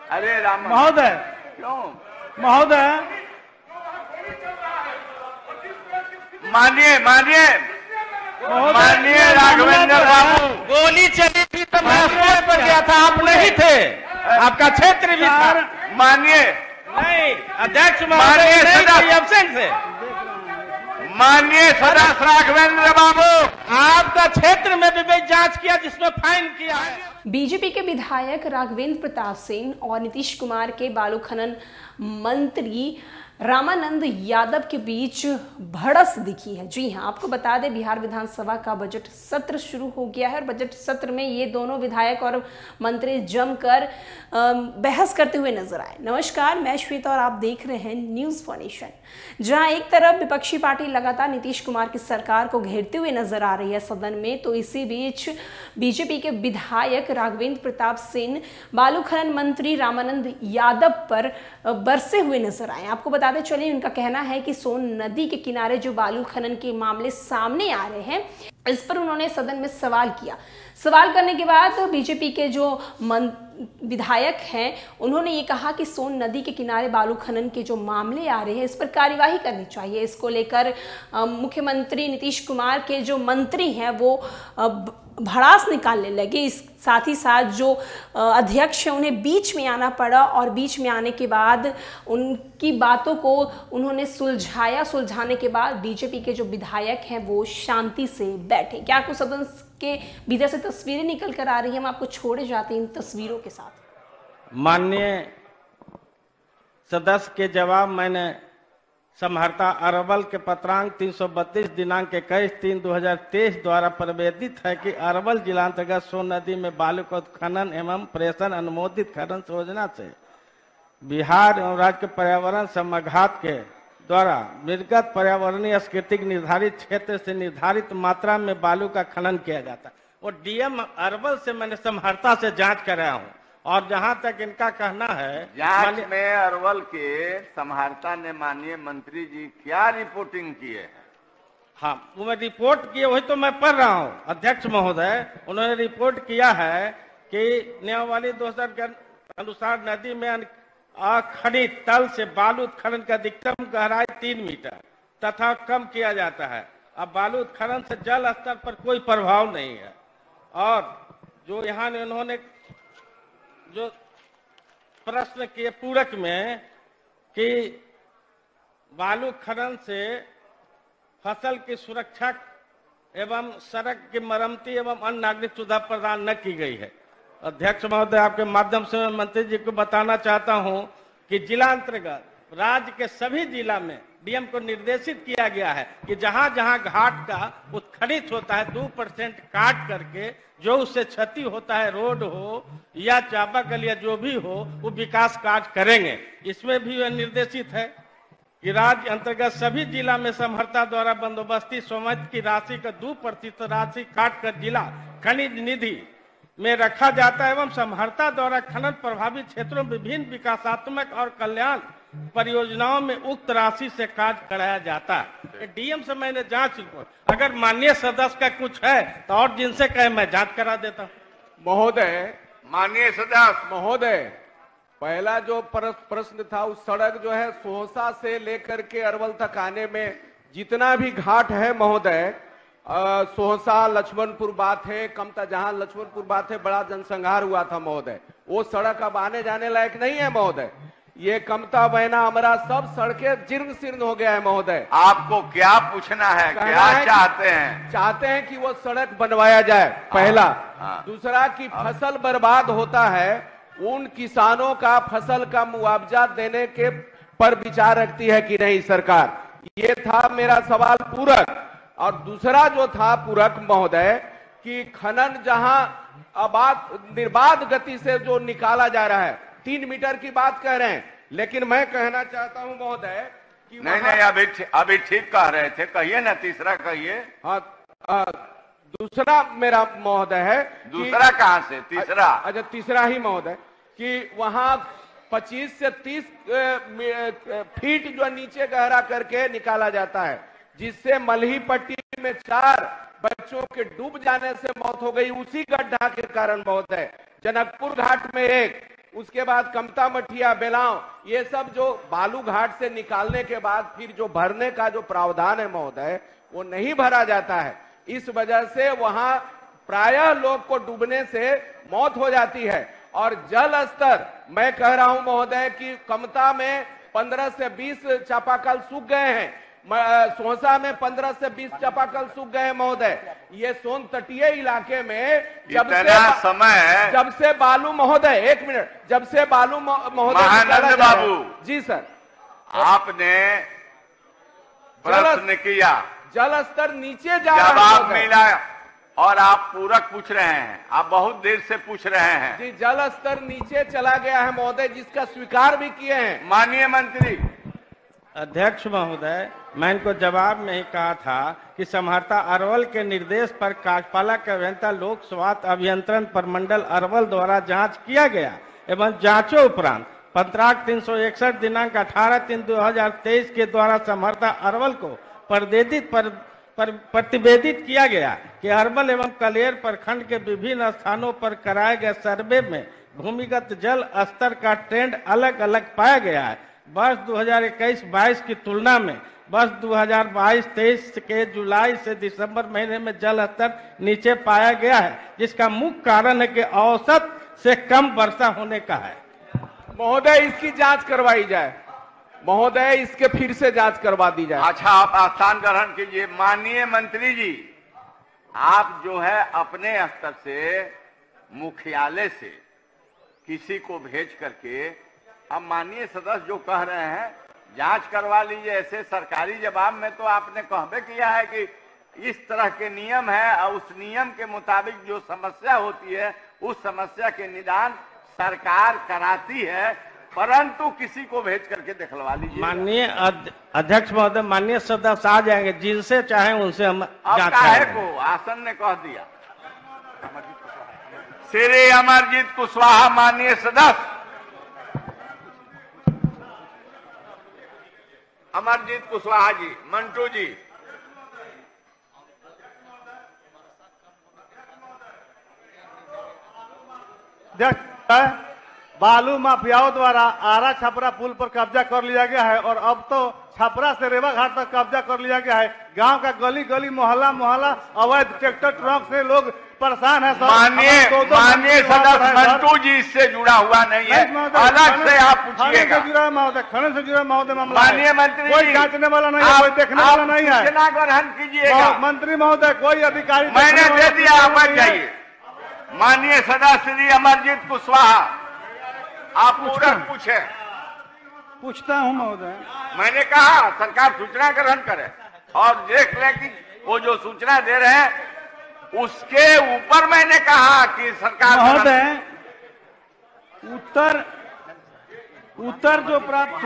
अरे राम महोदय, क्यों महोदय, मानिए मानिए मानिए राघवेंद्र बाबू, गोली चली थी तो मैं स्टेज पर गया था, आप नहीं थे, आपका क्षेत्र भी था। मानिए नहीं, अध्यक्ष महोदय नहीं, एब्सेंट थे। मानिए सदस्य राघवेंद्र बाबू, आपका क्षेत्र में भी जांच किया जिसमें फाइन किया है। बीजेपी के विधायक राघवेंद्र प्रताप सिंह और नीतीश कुमार के बालू खनन मंत्री रामानंद यादव के बीच भड़स दिखी है। जी हां, आपको बता दें बिहार विधानसभा का बजट सत्र शुरू हो गया है और बजट सत्र में ये दोनों विधायक और मंत्री जमकर बहस करते हुए नजर आए। नमस्कार, मैं श्वेता और आप देख रहे हैं न्यूज़ फॉर नेशन। जहां एक तरफ विपक्षी पार्टी लगातार नीतीश कुमार की सरकार को घेरते हुए नजर आ रही है सदन में, तो इसी बीच बीजेपी के विधायक राघवेंद्र प्रताप सिंह बालू खनन मंत्री रामानंद यादव पर बरसे हुए नजर आए। आपको बताते चले, उनका कहना है कि सोन नदी के किनारे जो बालू खनन के मामले सामने आ रहे हैं, इस पर उन्होंने सदन में सवाल किया। सवाल करने के बाद बीजेपी के जो विधायक हैं, उन्होंने ये कहा कि सोन नदी के किनारे बालू खनन के जो मामले आ रहे हैं, इस पर कार्यवाही करनी चाहिए। इसको लेकर मुख्यमंत्री नीतीश कुमार के जो मंत्री हैं वो भड़ास निकालने लगे। इस साथ ही साथ जो अध्यक्ष हैं उन्हें बीच में आना पड़ा और बीच में आने के बाद उनकी बातों को उन्होंने सुलझाया। सुलझाने के बाद बीजेपी के जो विधायक हैं वो शांति से बैठे। क्या कुछ सदन के भीतर से तस्वीरें निकल कर आ रही हैं, हम आपको छोड़े जाते हैं इन तस्वीरों के साथ। माननीय सदस्य के जवाब मैंने समहर्ता अरवल के पत्रांक 332 दिनांक 21/3/2023 द्वारा प्रवेदित है कि अरवल जिला अंतर्गत सोन नदी में बालू का उत्खनन एवं प्रेषण अनुमोदित खनन योजना से बिहार एवं राज्य के पर्यावरण समघात के द्वारा निर्गत पर्यावरणीय अस्कृतिक निर्धारित क्षेत्र से निर्धारित मात्रा में बालू का खनन किया जाता है। और डीएम अरवल से मैंने समहर्ता से जांच कराया हूँ और जहां तक इनका कहना है, जांच में अरवल के समहर्ता ने माननीय मंत्री जी क्या रिपोर्टिंग की है? हाँ, वो मैं रिपोर्ट किए, वही तो मैं पढ़ रहा हूँ अध्यक्ष महोदय। उन्होंने रिपोर्ट किया है कि नियमावली 2000 के अनुसार नदी में अखनित तल से बालू उत्खनन का अधिकतम गहराई 3 मीटर तथा कम किया जाता है। अब बालू उत्खनन से जल स्तर पर कोई प्रभाव नहीं है। और जो यहाँ इन्होंने जो प्रश्न किए पूरक में कि बालू खनन से फसल की सुरक्षा एवं सड़क की मरम्मती एवं अन्य नागरिक सुविधा प्रदान न की गई है। अध्यक्ष महोदय, आपके माध्यम से मैं मंत्री जी को बताना चाहता हूं कि जिला अंतर्गत राज्य के सभी जिला में डीएम को निर्देशित किया गया है कि जहां जहां घाट का उत्खनित होता है 2% काट करके जो उससे क्षति होता है, रोड हो या चापाकल या जो भी हो, वो विकास कार्य करेंगे। इसमें भी यह निर्देशित है कि राज्य अंतर्गत सभी जिला में समहर्ता द्वारा बंदोबस्ती स्वामित्व की राशि का 2% राशि काट कर जिला खनिज निधि में रखा जाता है एवं समहर्ता द्वारा खनन प्रभावित क्षेत्रों में विभिन्न विकासात्मक और कल्याण परियोजनाओं में उक्त राशि से कार्य कराया जाता है। डीएम से मैंने जांच रिपोर्ट, अगर माननीय सदस्य का कुछ है तो और जिनसे कहे मैं जांच करा देता हूँ। महोदय, माननीय सदस्य महोदय, पहला जो प्रश्न था, उस सड़क जो है सोहसा से लेकर के अरवल तक आने में जितना भी घाट है महोदय, सोहसा लक्ष्मणपुर बात है, कमता जहां लक्ष्मणपुर बात है, बड़ा जनसंहार हुआ था महोदय, वो सड़क अब आने जाने लायक नहीं है महोदय। ये कमता बहना हमारा सब सड़कें जीर्ण शीर्ण हो गया है महोदय। आपको क्या पूछना है, क्या चाहते हैं? चाहते हैं कि वो सड़क बनवाया जाए, पहला। दूसरा कि फसल बर्बाद होता है, उन किसानों का फसल का मुआवजा देने के पर विचार रखती है कि नहीं सरकार। ये था मेरा सवाल पूरक। और दूसरा जो था पूरक महोदय कि खनन जहां निर्बाध गति से जो निकाला जा रहा है, 3 मीटर की बात कह रहे हैं, लेकिन मैं कहना चाहता हूं महोदय कि नहीं, अभी ठीक कह रहे थे, कहिए ना, तीसरा कहिए। हाँ, दूसरा मेरा महोदय है, दूसरा कहां से, तीसरा? अच्छा, तीसरा ही महोदय कि वहां 25 से 30 फीट जो नीचे गहरा करके निकाला जाता है, जिससे मलही पट्टी में 4 बच्चों के डूब जाने से मौत हो गई उसी गड्ढा के कारण महोदय। जनकपुर घाट में एक, उसके बाद कमता मठिया बेलाव, ये सब जो बालू घाट से निकालने के बाद फिर जो भरने का जो प्रावधान है महोदय, वो नहीं भरा जाता है। इस वजह से वहां प्रायः लोग को डूबने से मौत हो जाती है। और जल स्तर, मैं कह रहा हूं महोदय कि कमता में 15 से 20 चापाकल सूख गए हैं, सोहसा में 15 से 20 चापाकल सूख गए हैं महोदय। ये सोन तटीय इलाके में जब से बालू महोदय, एक मिनट, जब से बालू महोदय, महानंद बाबू जी सर, आपने प्रश्न किया, जल स्तर नीचे जा रहा है, जवाब मिला और आप पूरक पूछ रहे हैं, आप बहुत देर से पूछ रहे हैं। जी, जल स्तर नीचे चला गया है महोदय, जिसका स्वीकार भी किए हैं माननीय मंत्री। अध्यक्ष महोदय, मैं इनको जवाब में ही कहा था कि समहर्ता अरवल के निर्देश पर कार्यपाला के अभियंता लोक स्वास्थ्य अभियंत्रण प्रमंडल अरवल द्वारा जांच किया गया एवं जांचों उपरांत पत्रांक 361 दिनांक 18/3/2023 के द्वारा समहर्ता अरवल को प्रतिवेदित किया गया कि अरवल एवं कलेर प्रखंड के विभिन्न स्थानों पर कराए गए सर्वे में भूमिगत जल स्तर का ट्रेंड अलग अलग पाया गया है। वर्ष 2021-22 की तुलना में वर्ष 2022-23 के जुलाई से दिसंबर महीने में जल स्तर नीचे पाया गया है, जिसका मुख्य कारण है कि औसत से कम वर्षा होने का है। महोदय, इसकी जांच करवाई जाए महोदय, इसके फिर से जांच करवा दी जाए। अच्छा, आप स्थान ग्रहण कीजिए। माननीय मंत्री जी, आप जो है अपने स्तर से मुख्यालय से किसी को भेज करके, अब माननीय सदस्य जो कह रहे हैं जांच करवा लीजिए, ऐसे सरकारी जवाब में तो आपने कहबे किया है कि इस तरह के नियम है और उस नियम के मुताबिक जो समस्या होती है उस समस्या के निदान सरकार कराती है, परंतु किसी को भेज करके दिखलवा लीजिए। माननीय अध्यक्ष महोदय, माननीय सदस्य आ जाएंगे, जिनसे चाहे उनसे हम जांच करेंगे। आसन ने कह दिया। श्री अमरजीत कुशवाहा माननीय सदस्य, अमरजीत कुशवाहा जी, मंटू जी। बालू माफियाओं द्वारा आरा छपरा पुल पर कब्जा कर लिया गया है और अब तो छपरा से रेवा घाट तक कब्जा कर लिया गया है। गांव का गली गली मोहल्ला मोहल्ला अवैध ट्रैक्टर ट्रक से लोग परेशान है। माननीय सदस्य मंटू जी इससे जुड़ा हुआ नहीं है, अलग से आप पूछिएगा। महोदय, खनन से जुड़ा महोदय मामला। माननीय मंत्री, कोई जांचने वाला नहीं है, कोई देखने वाला नहीं है। सूचना ग्रहण कीजिएगा। मंत्री महोदय, कोई अधिकारी मैंने दे दिया, आप जाइए। माननीय सदस्य श्री अमरजीत कुशवाहा, आप पूरक पूछे। पूछता हूँ महोदय। मैंने कहा सरकार सूचना ग्रहण करे और देख ले कि वो जो सूचना दे रहे हैं उसके ऊपर मैंने कहा कि सरकार महोदय, उत्तर जो प्राप्त,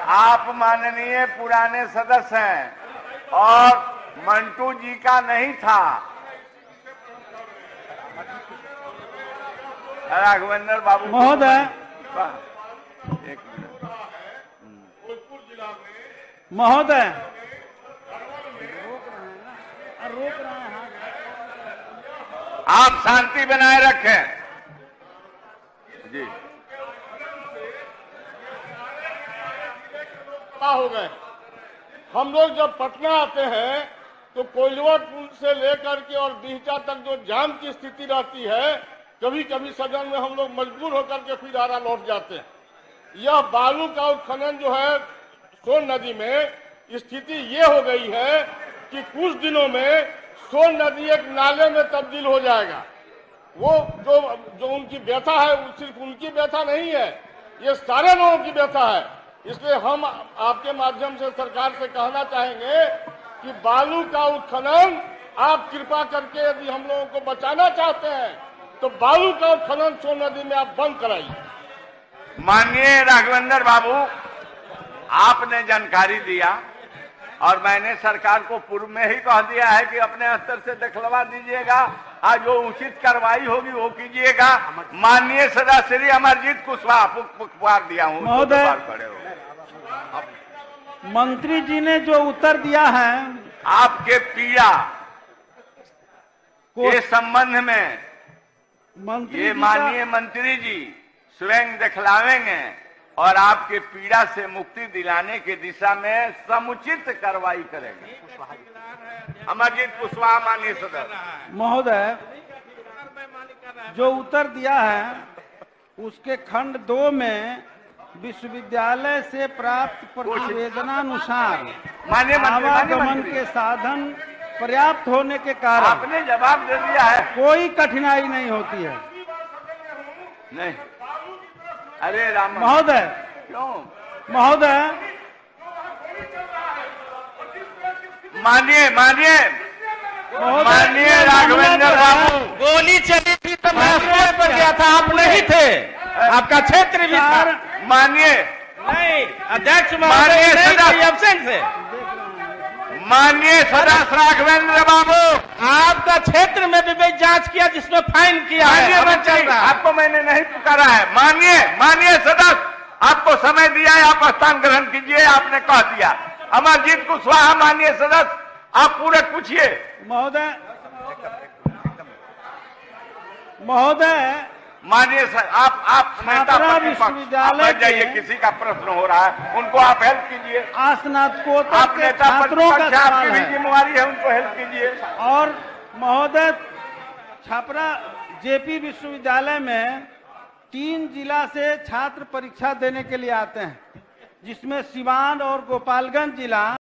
आप माननीय पुराने सदस्य हैं और मंटू जी का नहीं था। राघवेंद्र बाबू महोदय, एक मिनट महोदय, आप शांति बनाए रखें जी। हो गए हम लोग जब पटना आते हैं तो कोइलवर पुल से लेकर के और बिहटा तक जो जाम की स्थिति रहती है, कभी कभी सदन में हम लोग मजबूर होकर के फिर आरा लौट जाते हैं। यह बालू का उत्खनन जो है सोन नदी में, स्थिति ये हो गई है कि कुछ दिनों में सोन नदी एक नाले में तब्दील हो जाएगा। वो जो उनकी व्यथा है, सिर्फ उनकी व्यथा नहीं है, ये सारे लोगों की व्यथा है। इसलिए हम आपके माध्यम से सरकार से कहना चाहेंगे कि बालू का उत्खनन आप कृपा करके, यदि हम लोगों को बचाना चाहते हैं तो बालू का उत्खनन सोन नदी में आप बंद कराइए। माननीय राघवेंद्र बाबू, आपने जानकारी दिया और मैंने सरकार को पूर्व में ही कह दिया है कि अपने स्तर से दिखलवा दीजिएगा और जो उचित कार्रवाई होगी वो कीजिएगा। माननीय सदस्य श्री अमरजीत कुशवाहा, पुकार दिया हूँ महोदय, मंत्री जी ने जो उत्तर दिया है आपके पिया के संबंध में, मंत्री ये जी माननीय मंत्री जी स्वयं दिखलावेंगे और आपके पीड़ा से मुक्ति दिलाने की दिशा में समुचित कार्रवाई करेंगे। अमरजीत कुशवाहा माननीय सदस्य महोदय, जो उत्तर दिया है उसके खंड 2 में विश्वविद्यालय से प्राप्त प्रतिवेदनानुसार माननीय आवागमन मंत्री के साधन पर्याप्त होने के कारण आपने जवाब दे दिया है। कोई कठिनाई नहीं होती है। नहीं, अरे राम महोदय, क्यों? महोदय, मानिए मानिए मानिए राघवेंद्र बाबू, गोली चली थी तो मैं स्टेज पर गया था, आप नहीं थे, आपका क्षेत्र भी था। मानिए नहीं, अध्यक्ष माननीय सदस्य एब्सेंट थे। माननीय सदस्य राघवेंद्र बाबू, आपका क्षेत्र में भी जांच किया जिसमें फाइन किया है। माननीय अभी मंत्री, चल रहा है। आपको मैंने नहीं पुकारा है। माननीय सदस्य, आपको समय दिया है, आप स्थान ग्रहण कीजिए। आपने कह दिया। अमरजीत कुशवाहा माननीय सदस्य, आप पूरे पूछिए। महोदय, माननीय सर, आप नेता छात्रा प्रतिपक्ष, विश्वविद्यालय आप बैठ जाइए। के- किसी का प्रश्न हो रहा है, उनको आप हेल्प कीजिए। स्नातकोत्तर आप के नेता छात्रों का प्रतिपक्ष हैं, आपकी सवाल भी है। जिम्मेवारी है, उनको हेल्प कीजिए। और महोदय, छपरा जेपी विश्वविद्यालय में 3 जिला से छात्र परीक्षा देने के लिए आते हैं, जिसमें सिवान और गोपालगंज जिला